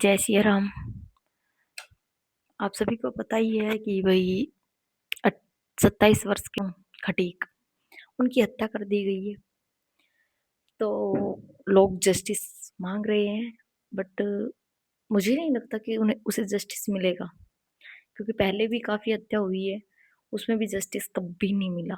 जय सिया राम। आप सभी को पता ही है कि भाई 27 वर्ष के खटीक उनकी हत्या कर दी गई है। तो लोग जस्टिस मांग रहे हैं, बट मुझे नहीं लगता कि उन्हें उसे जस्टिस मिलेगा, क्योंकि पहले भी काफी हत्या हुई है, उसमें भी जस्टिस कभी नहीं मिला।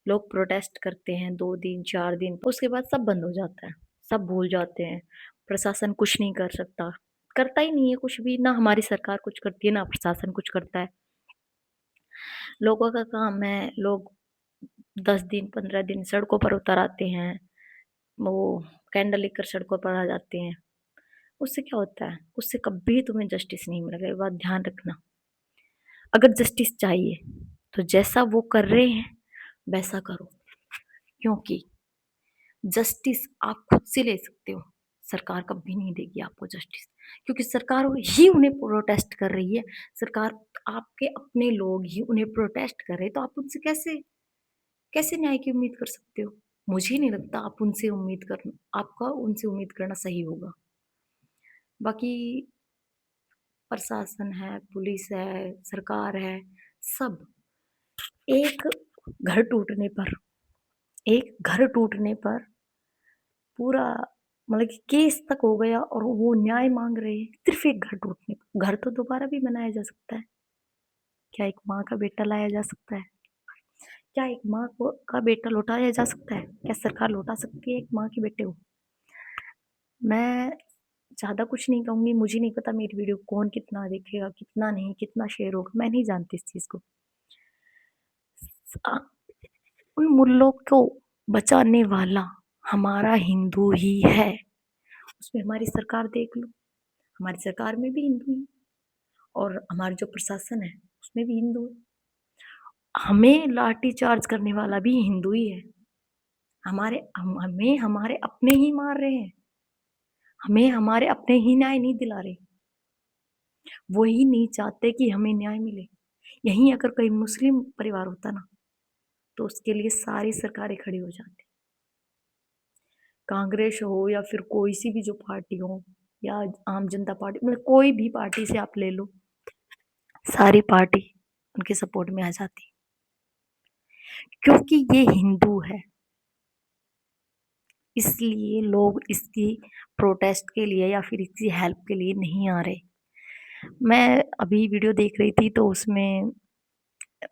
लोग प्रोटेस्ट करते हैं 2 दिन 4 दिन, उसके बाद सब बंद हो जाता है, सब भूल जाते हैं। प्रशासन कुछ नहीं कर सकता, करता ही नहीं है कुछ भी, ना हमारी सरकार कुछ करती है ना प्रशासन कुछ करता है। लोगों का काम है, लोग 10 दिन 15 दिन सड़कों पर उतर आते हैं, वो कैंडल लेकर सड़कों पर आ जाते हैं। उससे क्या होता है? उससे कभी तुम्हें जस्टिस नहीं मिलेगा, ये बात ध्यान रखना। अगर जस्टिस चाहिए तो जैसा वो कर रहे हैं वैसा करो, क्योंकि जस्टिस आप खुद से ले सकते हो, सरकार कभी नहीं देगी आपको जस्टिस, क्योंकि सरकार ही उन्हें प्रोटेस्ट कर रही है। सरकार, आपके अपने लोग ही उन्हें प्रोटेस्ट कर रहे हैं, तो आप उनसे कैसे कैसे न्याय की उम्मीद कर सकते हो? मुझे नहीं लगता आप उनसे उम्मीद कर आपका उनसे उम्मीद करना सही होगा। बाकी प्रशासन है, पुलिस है, सरकार है, सब एक घर टूटने पर एक घर टूटने पर पूरा, मतलब कि केस तक हो गया और वो न्याय मांग रहे हैं सिर्फ एक घर टूटने पर। घर तो दोबारा भी बनाया जा सकता है। क्या एक माँ का बेटा लाया जा सकता है? क्या एक माँ को का बेटा लौटाया जा सकता है? क्या सरकार लौटा सकती है एक माँ के बेटे को? मैं ज़्यादा कुछ नहीं कहूँगी, मुझे नहीं पता मेरी वीडियो कौन कितना देखेगा, कितना नहीं, कितना शेयर होगा, मैं नहीं जानती इस चीज़ को। आ, उन मुल्लों को बचाने वाला हमारा हिंदू ही है। उसमें हमारी सरकार देख लो, हमारी सरकार में भी हिंदू है, और हमारा जो प्रशासन है उसमें भी हिंदू है। हमें लाठी चार्ज करने वाला भी हिंदू ही है। हमें हमारे अपने ही मार रहे हैं, हमें हमारे अपने ही न्याय नहीं दिला रहे। वो ही नहीं चाहते कि हमें न्याय मिले। यहीं अगर कोई मुस्लिम परिवार होता ना, तो उसके लिए सारी सरकारें खड़ी हो जाती। कांग्रेस हो या फिर कोई सी भी जो पार्टी हो, या आम जनता पार्टी, मतलब कोई भी पार्टी से आप ले लो, सारी पार्टी उनके सपोर्ट में आ जाती, क्योंकि ये हिंदू है। इसलिए लोग इसकी प्रोटेस्ट के लिए या फिर इसकी हेल्प के लिए नहीं आ रहे। मैं अभी वीडियो देख रही थी, तो उसमें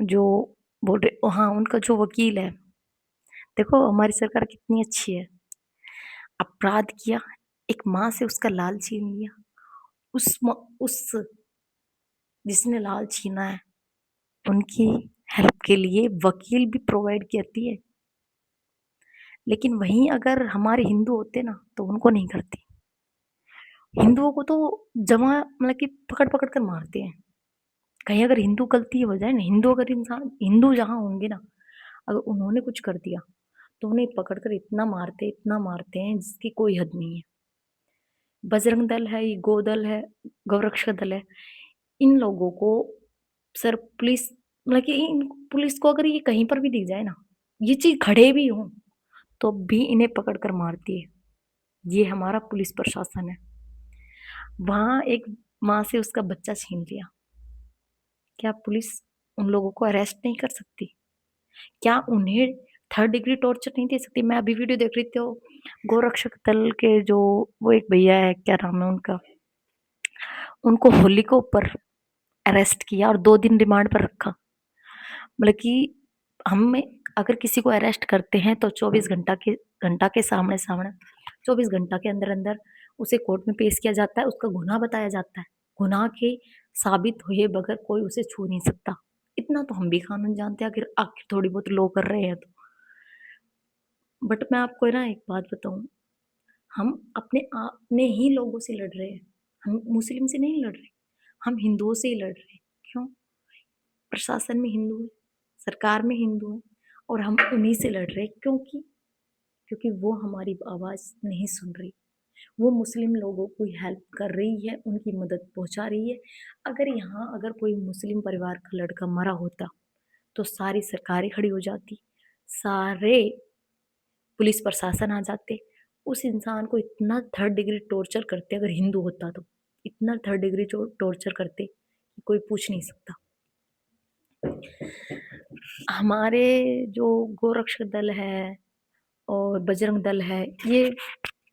जो बोल रहे, हाँ, उनका जो वकील है, देखो हमारी सरकार कितनी अच्छी है। अपराध किया, एक माँ से उसका लाल छीन लिया, उस जिसने लाल छीना है उनकी हेल्प के लिए वकील भी प्रोवाइड करती है। लेकिन वहीं अगर हमारे हिंदू होते ना, तो उनको नहीं करती। हिंदुओं को तो जमा, मतलब कि पकड़ पकड़ कर मारते हैं। कहीं अगर हिंदू गलती हो जाए ना, हिंदू जहाँ होंगे ना, अगर उन्होंने कुछ कर दिया तो उन्हें पकड़कर इतना मारते हैं जिसकी कोई हद नहीं है। बजरंग दल है, ये गोदल है, गौरक्षक दल है, इन लोगों को सर पुलिस, मतलब कि इन पुलिस को अगर ये कहीं पर भी दिख जाए ना, ये चीज खड़े भी हों, तो भी इन्हें पकड़कर मारती है। ये हमारा पुलिस प्रशासन है। वहां एक माँ से उसका बच्चा छीन लिया, क्या पुलिस उन लोगों को अरेस्ट नहीं कर सकती? क्या उन्हें 3rd डिग्री टॉर्चर नहीं दे सकती? मैं अभी वीडियो देख रही थी, गोरक्षक दल के जो वो एक भैया है, क्या नाम है उनका, उनको होली को ऊपर अरेस्ट किया और 2 दिन रिमांड पर रखा। मतलब कि हम अगर किसी को अरेस्ट करते हैं तो 24 घंटा के सामने सामने 24 घंटा के अंदर अंदर उसे कोर्ट में पेश किया जाता है, उसका गुनाह बताया जाता है। गुनाह के साबित हुए बगैर कोई उसे छू नहीं सकता। इतना तो हम भी कानून जानते हैं, अगर आखिर थोड़ी बहुत लो कर रहे हैं तो। बट मैं आपको ना एक बात बताऊं, हम अपने ही लोगों से लड़ रहे हैं। हम मुस्लिम से नहीं लड़ रहे, हम हिंदुओं से ही लड़ रहे हैं। क्यों? प्रशासन में हिंदू है, सरकार में हिंदू है, और हम उन्हीं से लड़ रहे हैं। क्योंकि वो हमारी आवाज नहीं सुन रही। वो मुस्लिम लोगों की हेल्प कर रही है, उनकी मदद पहुंचा रही है। अगर कोई मुस्लिम परिवार का लड़का मरा होता, तो सारी सरकारें खड़ी हो जाती, सारे पुलिस प्रशासन आ जाते, उस इंसान को इतना 3rd डिग्री टॉर्चर करते अगर हिंदू होता तो। इतना थर्ड डिग्री टॉर्चर करते कि कोई पूछ नहीं सकता। हमारे जो गोरक्षक दल है और बजरंग दल है, ये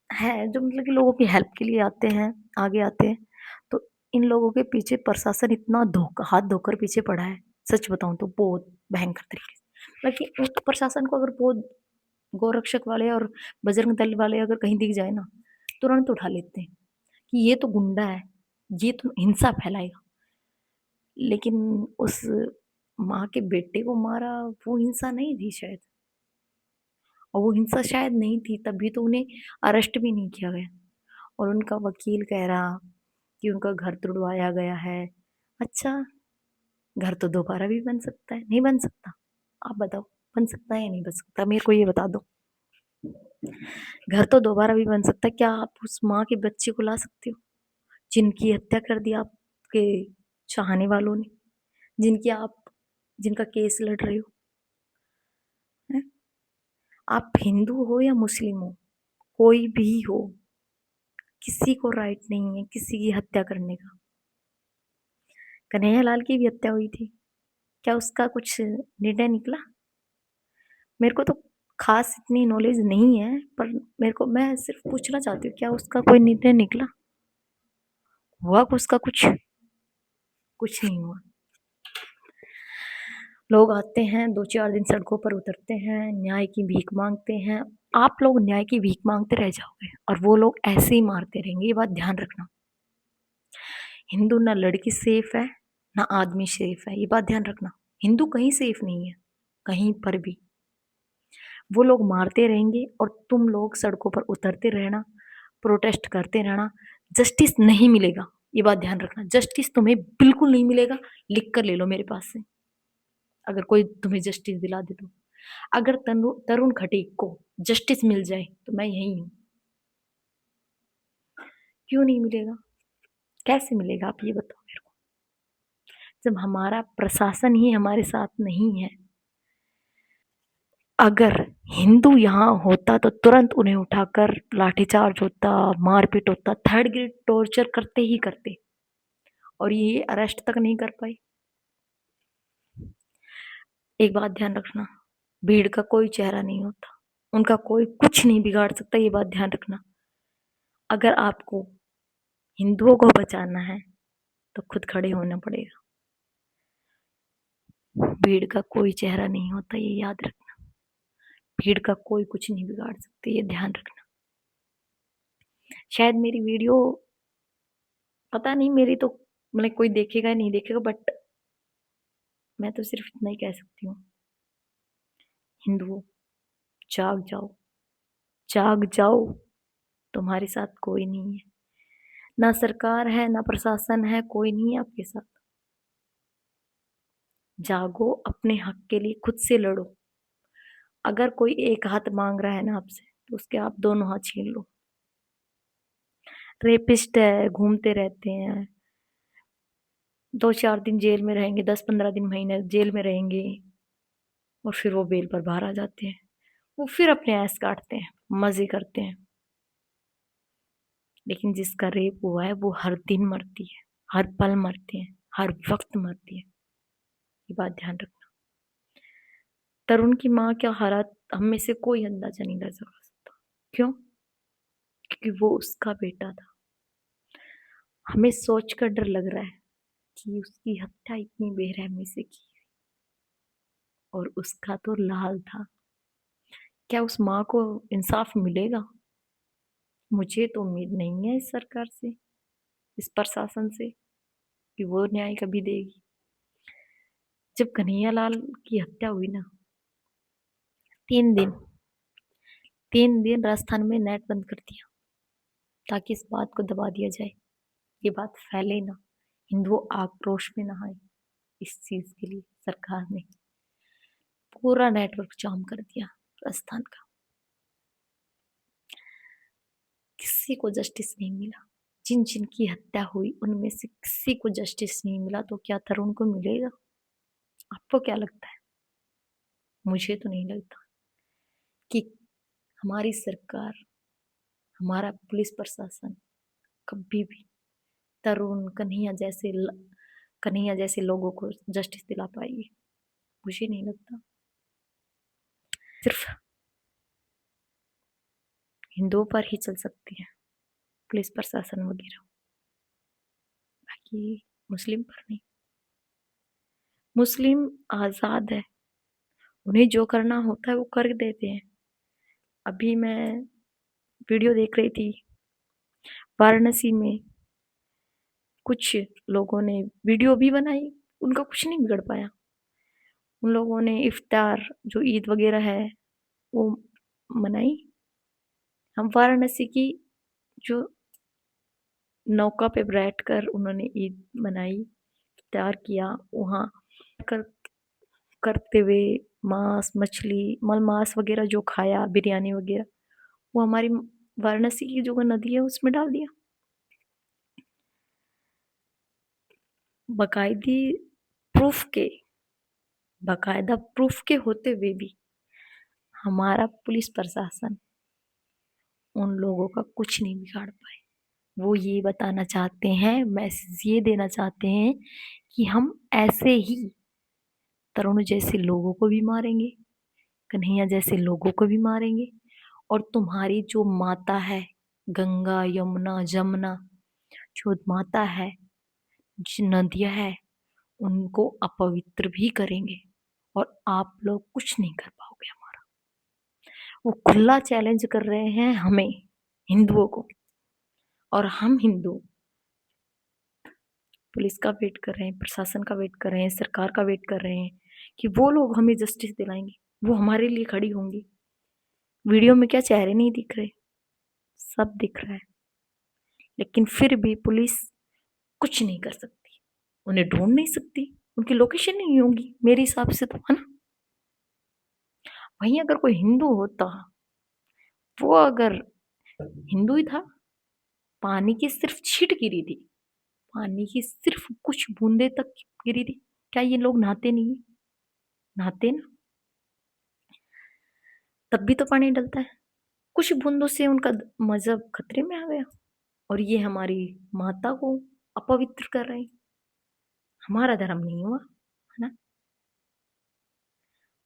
है जो मतलब कि लोगों की हेल्प के लिए आते हैं, आगे आते हैं। तो इन लोगों के पीछे प्रशासन इतना हाथ धोकर पीछे पड़ा है, सच बताऊं तो बहुत भयंकर तरीके से। मतलब कि प्रशासन को अगर बहुत गोरक्षक वाले और बजरंग दल वाले अगर कहीं दिख जाए ना, तुरंत उठा लेते हैं कि ये तो गुंडा है, ये तो हिंसा फैलाएगा। लेकिन उस माँ के बेटे को मारा, वो हिंसा नहीं थी शायद, और वो हिंसा शायद नहीं थी, तभी तो उन्हें अरेस्ट भी नहीं किया गया। और उनका वकील कह रहा कि उनका घर तुड़वाया गया है। अच्छा, घर तो दोबारा भी बन सकता है, नहीं बन सकता? आप बताओ, बन सकता है या नहीं बन सकता? मेरे को ये बता दो। घर तो दोबारा भी बन सकता है, क्या आप उस माँ के बच्चे को ला सकते हो जिनकी हत्या कर दी आपके चाहने वालों ने, जिनकी आप जिनका केस लड़ रहे हो? हैं? आप हिंदू हो या मुस्लिम हो, कोई भी हो, किसी को राइट नहीं है किसी की हत्या करने का। कन्हैया लाल की भी हत्या हुई थी, क्या उसका कुछ निर्णय निकला? मेरे को तो खास इतनी नॉलेज नहीं है, पर मेरे को, मैं सिर्फ पूछना चाहती हूँ, क्या उसका कोई निर्णय निकला? हुआ उसका कुछ? कुछ नहीं हुआ। लोग आते हैं, 2-4 दिन सड़कों पर उतरते हैं, न्याय की भीख मांगते हैं। आप लोग न्याय की भीख मांगते रह जाओगे और वो लोग ऐसे ही मारते रहेंगे, ये बात ध्यान रखना। हिंदू ना लड़की सेफ है, ना आदमी सेफ है, ये बात ध्यान रखना। हिंदू कहीं सेफ नहीं है, कहीं पर भी। वो लोग मारते रहेंगे और तुम लोग सड़कों पर उतरते रहना, प्रोटेस्ट करते रहना। जस्टिस नहीं मिलेगा, ये बात ध्यान रखना। जस्टिस तुम्हें बिल्कुल नहीं मिलेगा, लिख कर ले लो मेरे पास से, अगर कोई तुम्हें जस्टिस दिला दे तो। अगर तरुण खटीक को जस्टिस मिल जाए तो मैं यही हूं। क्यों नहीं मिलेगा? कैसे मिलेगा, आप ये बताओ मेरे को। जब हमारा प्रशासन ही हमारे साथ नहीं है। अगर हिंदू यहाँ होता तो तुरंत उन्हें उठाकर लाठीचार्ज होता, मारपीट होता, थर्ड ग्रेड टॉर्चर करते ही करते, और ये अरेस्ट तक नहीं कर पाए। एक बात ध्यान रखना, भीड़ का कोई चेहरा नहीं होता, उनका कोई कुछ नहीं बिगाड़ सकता, ये बात ध्यान रखना। अगर आपको हिंदुओं को बचाना है तो खुद खड़े होना पड़ेगा। भीड़ का कोई चेहरा नहीं होता, ये याद रखना। भीड़ का कोई कुछ नहीं बिगाड़ सकते, ये ध्यान रखना। शायद मेरी वीडियो, पता नहीं, मेरी तो मतलब कोई देखेगा या नहीं देखेगा, बट मैं तो सिर्फ इतना ही कह सकती हूँ, हिंदुओं, जाग जाओ, जाग जाओ। तुम्हारे साथ कोई नहीं है, ना सरकार है, ना प्रशासन है, कोई नहीं है आपके साथ। जागो, अपने हक के लिए खुद से लड़ो। अगर कोई एक हाथ मांग रहा है ना आपसे, तो उसके आप दोनों हाथ छीन लो। रेपिस्ट है, घूमते रहते हैं, 2-4 दिन जेल में रहेंगे, 10-15 दिन, महीने जेल में रहेंगे, और फिर वो बेल पर बाहर आ जाते हैं। वो फिर अपने ऐश काटते हैं, मजे करते हैं। लेकिन जिसका रेप हुआ है वो हर दिन मरती है, हर पल मरती है, हर वक्त मरती है, ये बात ध्यान रखना। तरुण की माँ क्या हालात हम में से कोई अंदाजा नहीं लगा सकता। क्यों? क्योंकि वो उसका बेटा था। हमें सोचकर डर लग रहा है कि उसकी हत्या इतनी बेरहमी से की, और उसका तो लाल था। क्या उस माँ को इंसाफ मिलेगा? मुझे तो उम्मीद नहीं है इस सरकार से, इस प्रशासन से, कि वो न्याय कभी देगी। जब कन्हैया लाल की हत्या हुई ना, 3 दिन 3 दिन राजस्थान में नेट बंद कर दिया, ताकि इस बात को दबा दिया जाए, ये बात फैले ना, हिंदुओं आक्रोश में ना आए। इस चीज के लिए सरकार ने पूरा नेटवर्क जाम कर दिया राजस्थान का। किसी को जस्टिस नहीं मिला। जिन जिन की हत्या हुई उनमें से किसी को जस्टिस नहीं मिला, तो क्या तरुण को मिलेगा? आपको क्या लगता है? मुझे तो नहीं लगता कि हमारी सरकार, हमारा पुलिस प्रशासन कभी भी तरुण कन्हैया जैसे लोगों को जस्टिस दिला पाएगी? मुझे नहीं लगता। सिर्फ हिंदुओं पर ही चल सकती है पुलिस प्रशासन वगैरह, बाकी मुस्लिम पर नहीं। मुस्लिम आजाद है, उन्हें जो करना होता है वो कर देते हैं। अभी मैं वीडियो देख रही थी, वाराणसी में कुछ लोगों ने वीडियो भी बनाई, उनका कुछ नहीं बिगड़ पाया। उन लोगों ने इफ्तार जो ईद वगैरह है वो मनाई। हम वाराणसी की जो नौका पे बैठकर उन्होंने ईद मनाई, इफ्तार किया वहाँ कर करते हुए मांस मछली मांस वगैरह जो खाया, बिरयानी वगैरह, वो हमारी वाराणसी की जो नदी है उसमें डाल दिया। बाकायदी प्रूफ के बाकायदा प्रूफ के होते हुए भी हमारा पुलिस प्रशासन उन लोगों का कुछ नहीं बिगाड़ पाए। वो ये बताना चाहते हैं, मैसेज ये देना चाहते हैं कि हम ऐसे ही तरुण जैसे लोगों को भी मारेंगे, कन्हैया जैसे लोगों को भी मारेंगे, और तुम्हारी जो माता है गंगा यमुना जमुना, जो माता है, जो नदियां है, उनको अपवित्र भी करेंगे और आप लोग कुछ नहीं कर पाओगे हमारा। वो खुला चैलेंज कर रहे हैं हमें हिंदुओं को, और हम हिंदू पुलिस का वेट कर रहे हैं, प्रशासन का वेट कर रहे हैं, सरकार का वेट कर रहे हैं कि वो लोग हमें जस्टिस दिलाएंगे, वो हमारे लिए खड़ी होंगी। वीडियो में क्या चेहरे नहीं दिख रहे? सब दिख रहा है, लेकिन फिर भी पुलिस कुछ नहीं कर सकती, उन्हें ढूंढ नहीं सकती, उनकी लोकेशन नहीं होगी मेरे हिसाब से, तो है ना। वहीं अगर कोई हिंदू होता, वो अगर हिंदू ही था, पानी की सिर्फ छींट गिरी थी, पानी की सिर्फ कुछ बूंदे तक गिरी थी, क्या ये लोग नहाते नहीं? नहाते ना, तब भी तो पानी डलता है। कुछ बूंदों से उनका मजहब खतरे में आ गया, और ये हमारी माता को अपवित्र कर रहे हैं। हमारा धर्म नहीं हुआ, है ना।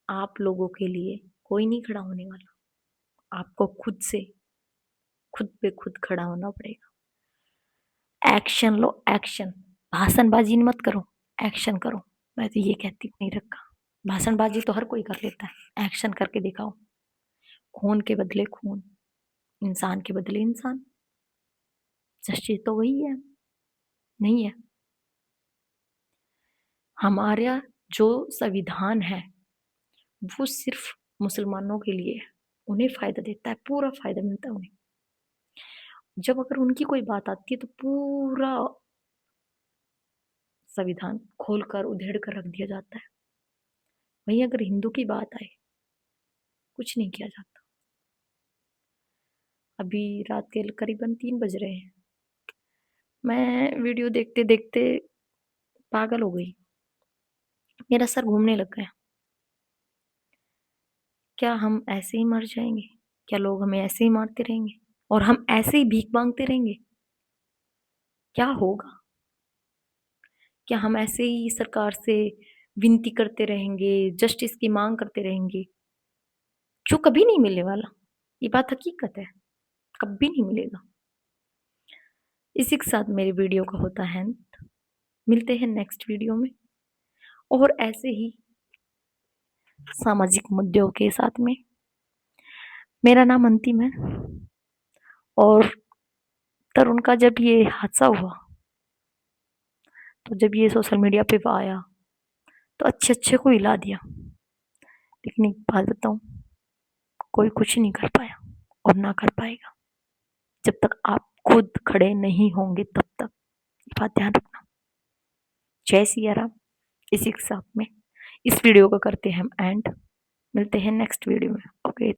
आप लोगों के लिए कोई नहीं खड़ा होने वाला, आपको खुद पे खुद खड़ा होना पड़ेगा। एक्शन लो, एक्शन। भाषणबाजी मत करो, एक्शन करो। मैं तो ये कहती हूँ, नहीं रखा। भाषणबाजी तो हर कोई कर लेता है, एक्शन करके दिखाओ। खून के बदले खून, इंसान के बदले इंसान। जस्टिस तो वही है, नहीं है। हमारा जो संविधान है वो सिर्फ मुसलमानों के लिए है, उन्हें फायदा देता है, पूरा फायदा मिलता है उन्हें। जब अगर उनकी कोई बात आती है तो पूरा संविधान खोलकर उधेड़ कर रख दिया जाता है। वहीं अगर हिंदू की बात आए, कुछ नहीं किया जाता। अभी रात के करीबन 3 बज रहे हैं, मैं वीडियो देखते देखते पागल हो गई, मेरा सर घूमने लग गया। क्या हम ऐसे ही मर जाएंगे? क्या लोग हमें ऐसे ही मारते रहेंगे और हम ऐसे ही भीख मांगते रहेंगे? क्या होगा? क्या हम ऐसे ही सरकार से विनती करते रहेंगे, जस्टिस की मांग करते रहेंगे, जो कभी नहीं मिलने वाला? ये बात हकीकत है, कभी नहीं मिलेगा। इसी के साथ मेरे वीडियो का होता है अंत। मिलते हैं नेक्स्ट वीडियो में और ऐसे ही सामाजिक मुद्दों के साथ में। मेरा नाम अंतिम है, और तरुण का जब ये हादसा हुआ, तो जब ये सोशल मीडिया पे आया, तो अच्छे अच्छे को हिला दिया। लेकिन एक बात बताऊं, कोई कुछ नहीं कर पाया और ना कर पाएगा जब तक आप खुद खड़े नहीं होंगे, तब तक। ये बात ध्यान रखना। जय सिया राम। इसी के साथ में इस वीडियो को करते हैं हम एंड। मिलते हैं नेक्स्ट वीडियो में।